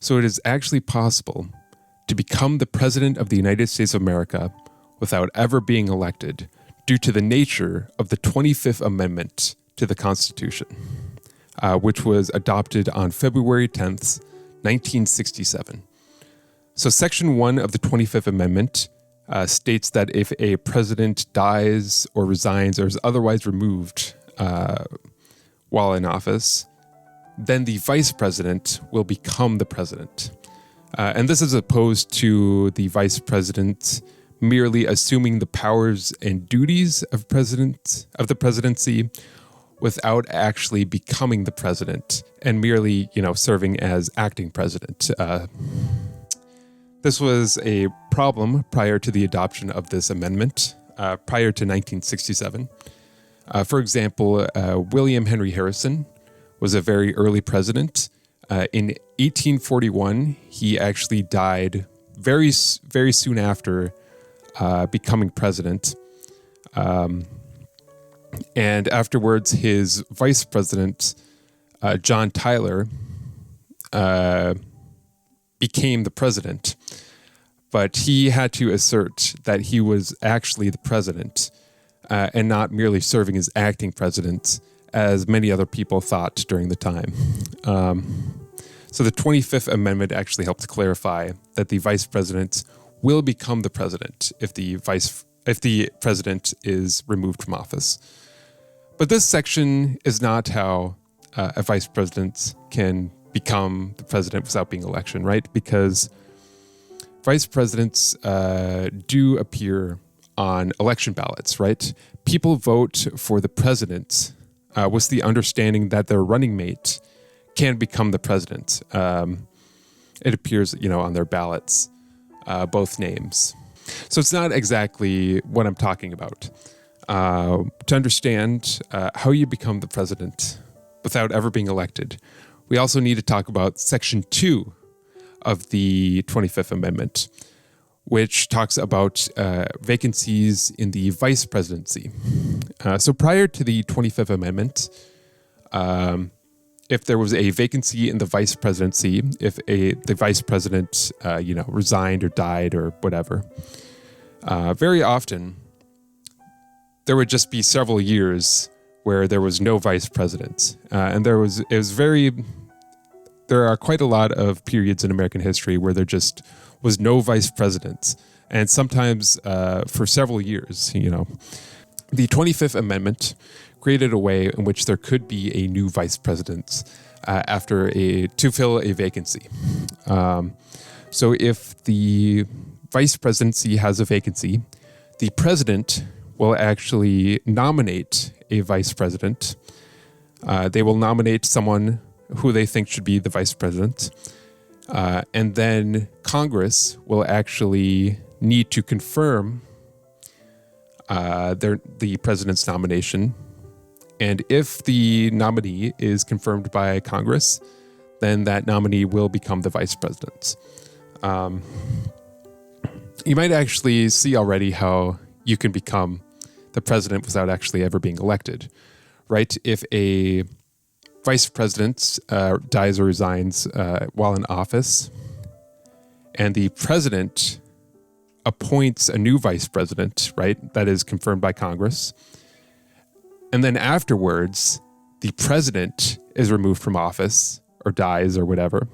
So it is actually possible to become the President of the United States of America without ever being elected due to the nature of the 25th Amendment to the Constitution, which was adopted on February 10th, 1967. So Section 1 of the 25th Amendment states that if a president dies or resigns or is otherwise removed while in office, then the vice president will become the president. And this is opposed to the vice president merely assuming the powers and duties of the presidency without actually becoming the president and merely, serving as acting president. This was a problem prior to the adoption of this amendment, prior to 1967. For example, William Henry Harrison was a very early president. In 1841, he actually died very, very soon after becoming president. And afterwards, his vice president, John Tyler, became the president. But he had to assert that he was actually the president and not merely serving as acting president, as many other people thought during the time. So the 25th Amendment actually helped clarify that the vice president will become the president if the president is removed from office. But this section is not how a vice president can become the president without being elected, right? Because vice presidents do appear on election ballots, right? People vote for the president with the understanding that their running mate can become the president. It appears, on their ballots, both names. So it's not exactly what I'm talking about. To understand how you become the president without ever being elected, we also need to talk about Section 2 of the 25th Amendment, which talks about vacancies in the vice presidency. So prior to the 25th Amendment, if there was a vacancy in the vice presidency, if the vice president, resigned or died or whatever, very often there would just be several years where there was no vice president, and there are quite a lot of periods in American history where there just was no vice president, and sometimes for several years. The 25th Amendment created a way in which there could be a new vice president to fill a vacancy. So if the vice presidency has a vacancy, the president will actually nominate a vice president. They will nominate someone who they think should be the vice president. And then Congress will actually need to confirm the president's nomination. And if the nominee is confirmed by Congress, then that nominee will become the vice president. You might actually see already how you can become the president without actually ever being elected, right? If a vice president dies or resigns while in office, and the president appoints a new vice president, right? That is confirmed by Congress. And then afterwards, the president is removed from office or dies or whatever.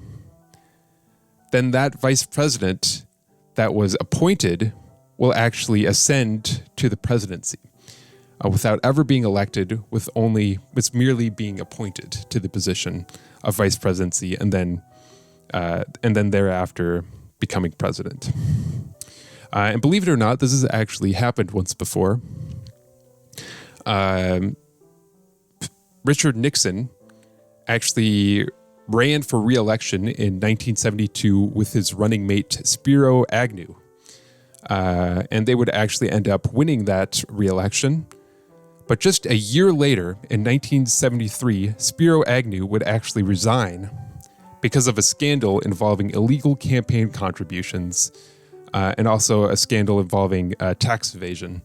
Then that vice president that was appointed will actually ascend to the presidency without ever being elected, with merely being appointed to the position of vice presidency, and then thereafter becoming president. And believe it or not, this has actually happened once before. Richard Nixon actually ran for re-election in 1972 with his running mate Spiro Agnew. And they would actually end up winning that re-election. But just a year later, in 1973, Spiro Agnew would actually resign because of a scandal involving illegal campaign contributions and also a scandal involving tax evasion.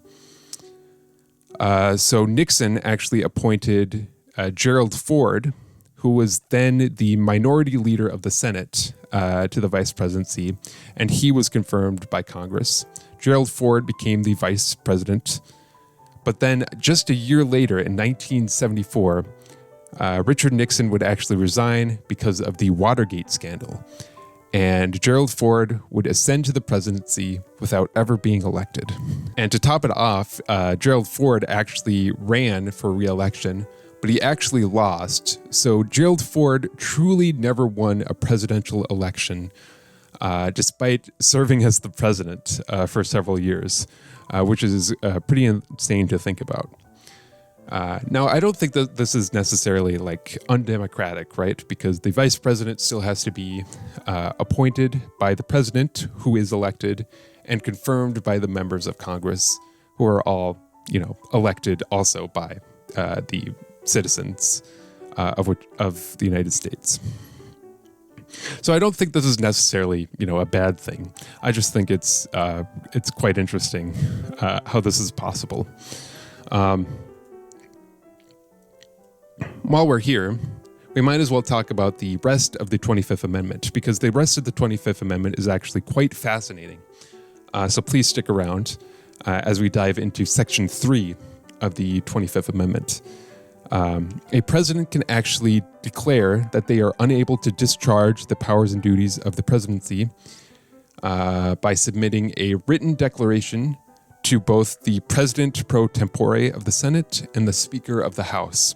So Nixon actually appointed Gerald Ford, who was then the minority leader of the Senate to the vice presidency, and he was confirmed by Congress. Gerald Ford became the vice president. But then just a year later, in 1974, Richard Nixon would actually resign because of the Watergate scandal. And Gerald Ford would ascend to the presidency without ever being elected. And to top it off, Gerald Ford actually ran for re-election, but he actually lost. So Gerald Ford truly never won a presidential election, despite serving as the president for several years, which is pretty insane to think about. Now, I don't think that this is necessarily like undemocratic, right? Because the vice president still has to be appointed by the president, who is elected, and confirmed by the members of Congress, who are all, elected also by the citizens of the United States. So I don't think this is necessarily, a bad thing. I just think it's quite interesting how this is possible. While we're here, we might as well talk about the rest of the 25th Amendment, because the rest of the 25th Amendment is actually quite fascinating. So please stick around as we dive into Section 3 of the 25th Amendment. A president can actually declare that they are unable to discharge the powers and duties of the presidency by submitting a written declaration to both the president pro tempore of the Senate and the Speaker of the House.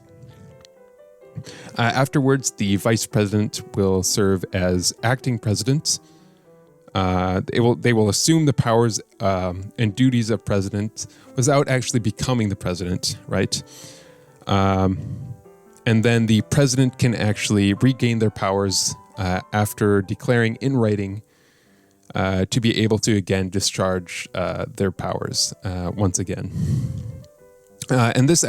Afterwards, the vice president will serve as acting president. They will assume the powers and duties of president without actually becoming the president, right? And then the president can actually regain their powers after declaring in writing to be able to again discharge their powers once again. And this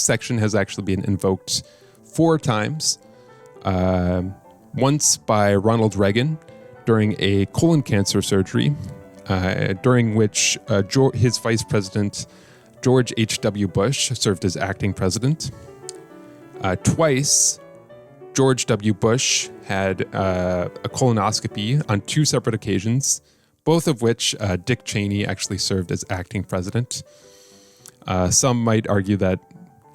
section has actually been invoked 4 times. Once by Ronald Reagan during a colon cancer surgery, during which his vice president George H.W. Bush served as acting president. Twice, George W. Bush had a colonoscopy on 2 separate occasions, both of which Dick Cheney actually served as acting president. Some might argue that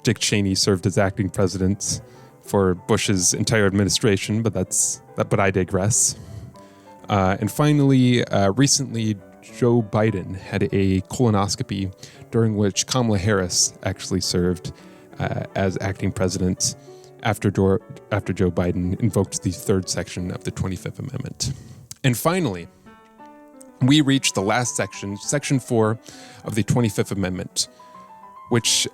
Dick Cheney served as acting president for Bush's entire administration, but I digress. And finally, recently, Joe Biden had a colonoscopy during which Kamala Harris actually served as acting president after Joe Biden invoked the 3rd section of the 25th Amendment. And finally, we reach the last section, Section 4 of the 25th Amendment, which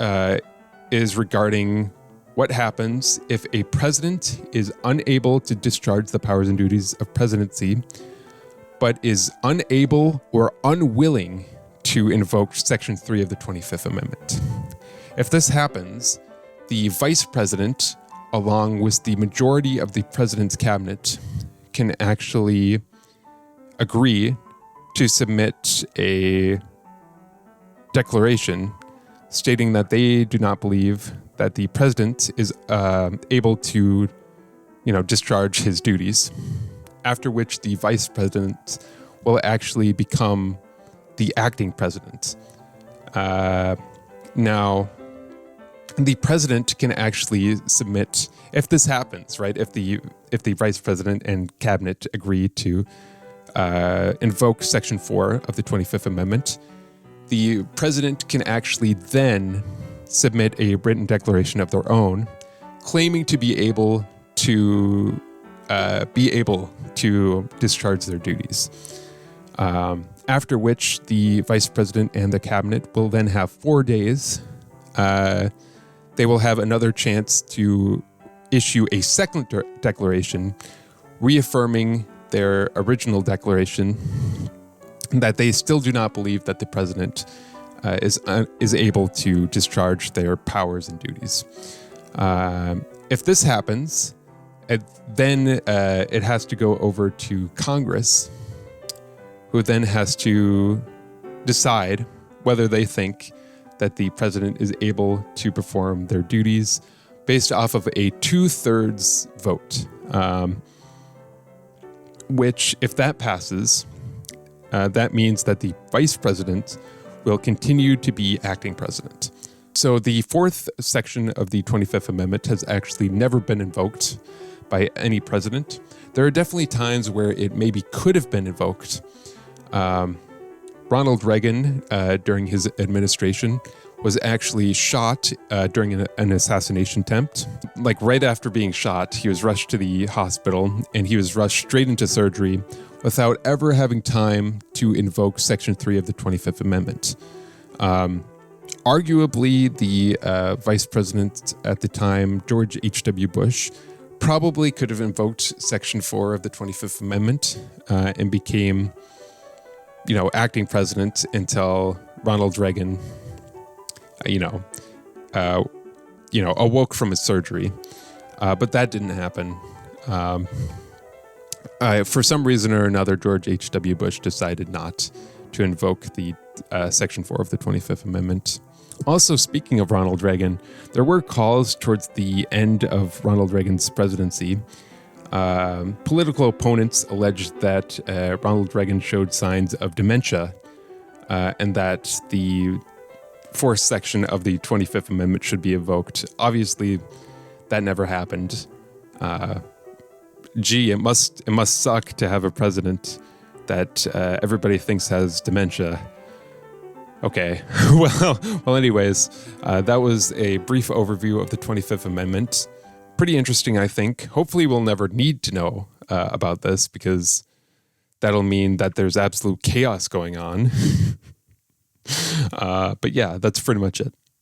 is regarding what happens if a president is unable to discharge the powers and duties of presidency, but is unable or unwilling to invoke Section 3 of the 25th Amendment. If this happens, the vice president, along with the majority of the president's cabinet, can actually agree to submit a declaration stating that they do not believe that the president is able to, discharge his duties, after which the vice president will actually become the acting president. Now, the president can actually submit, if this happens, right? If the vice president and cabinet agree to invoke Section 4 of the 25th Amendment, the president can actually then submit a written declaration of their own, claiming to be able to discharge their duties. After which the vice president and the cabinet will then have 4 days. They will have another chance to issue a second declaration, reaffirming their original declaration that they still do not believe that the president is able to discharge their powers and duties. If this happens, then it has to go over to Congress, who then has to decide whether they think that the president is able to perform their duties based off of a 2/3 vote. which, if that passes, that means that the vice president will continue to be acting president. So the fourth section of the 25th Amendment has actually never been invoked by any president. There are definitely times where it maybe could have been invoked. Ronald Reagan, during his administration, was actually shot during an assassination attempt. Like right after being shot, he was rushed to the hospital and he was rushed straight into surgery without ever having time to invoke Section 3 of the 25th Amendment. Arguably, the vice president at the time, George H.W. Bush, probably could have invoked Section 4 of the 25th Amendment and became, acting president until Ronald Reagan, awoke from his surgery. But that didn't happen. For some reason or another, George H.W. Bush decided not to invoke the Section 4 of the 25th Amendment. Also, speaking of Ronald Reagan, there were calls towards the end of Ronald Reagan's presidency. Political opponents alleged that Ronald Reagan showed signs of dementia and that the fourth section of the 25th Amendment should be invoked. Obviously, that never happened. It must suck to have a president that everybody thinks has dementia. Okay, anyways, that was a brief overview of the 25th Amendment. Pretty interesting, I think. Hopefully we'll never need to know about this because that'll mean that there's absolute chaos going on. But yeah, that's pretty much it.